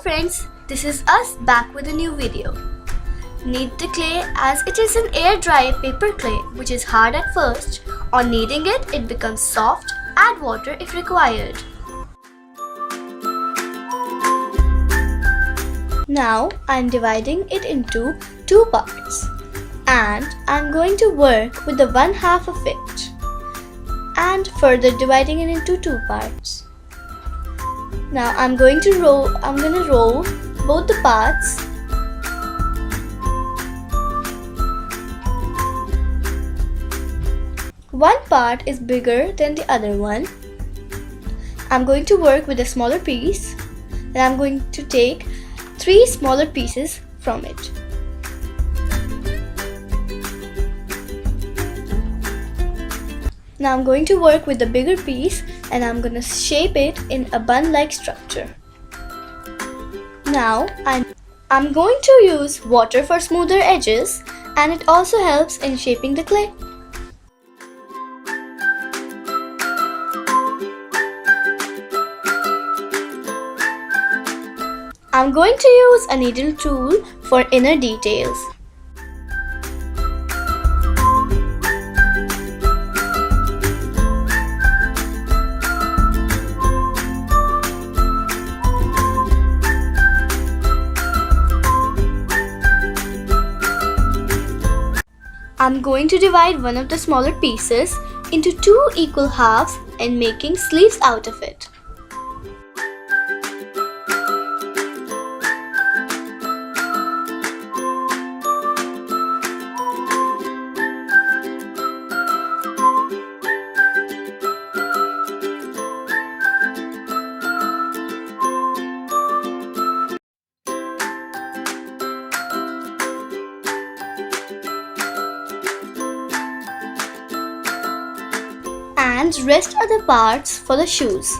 friends, this is us back with a new video. Knead the clay as it is an air dry paper clay which is hard at first. On kneading it, it becomes soft. Add water if required. Now I am dividing it into two parts and I am going to work with the one half of it and further dividing it into two parts. Now I'm going to roll both the parts. One part is bigger than the other one. I'm going to work with a smaller piece and I'm going to take 3 smaller pieces from it. Now I'm going to work with the bigger piece and I'm going to shape it in a bun-like structure. Now I'm going to use water for smoother edges and it also helps in shaping the clay. I'm going to use a needle tool for inner details. I'm going to divide one of the smaller pieces into 2 equal halves and making sleeves out of it. And rest other parts for the shoes.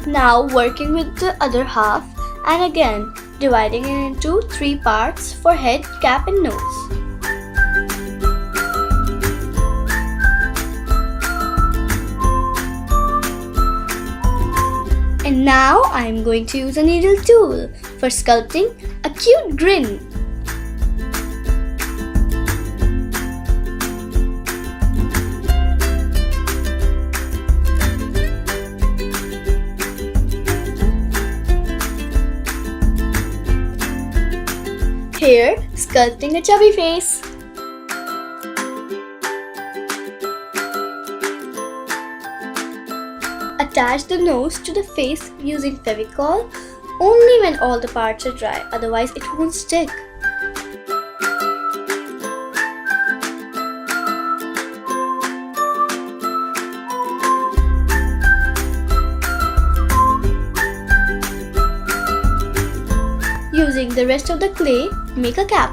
Now working with the other half and again dividing it into 3 parts for head, cap and nose. And now I am going to use a needle tool for sculpting a cute grin. Here, sculpting a chubby face. Attach the nose to the face using Fevicol only when all the parts are dry, otherwise it won't stick. Using the rest of the clay, make a cap.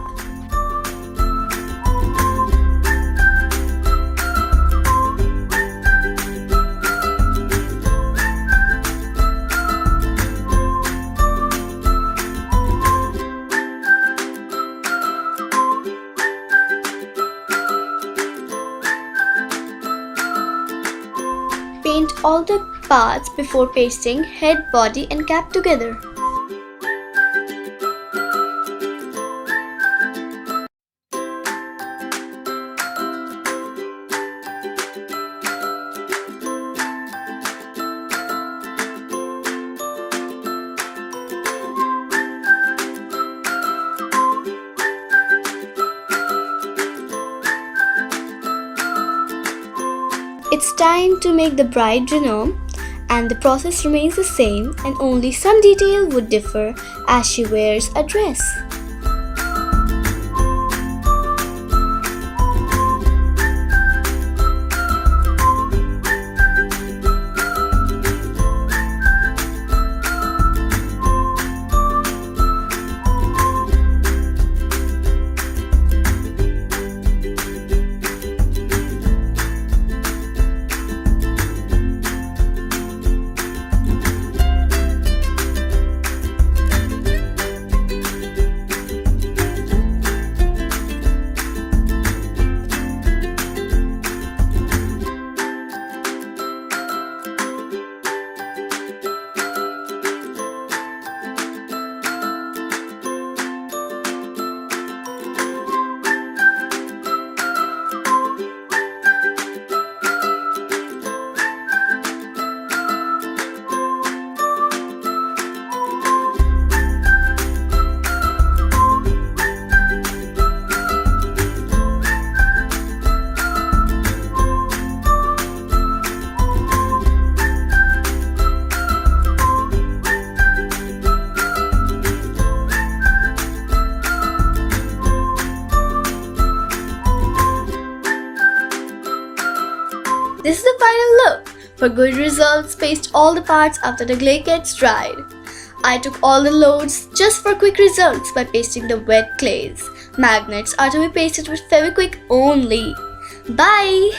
Paint all the parts before pasting head, body and cap together. It's time to make the bride gnome and the process remains the same and only some detail would differ as she wears a dress. This is the final look. For good results, paste all the parts after the clay gets dried. I took all the loads just for quick results by pasting the wet clays. Magnets are to be pasted with Fevikwik only. Bye!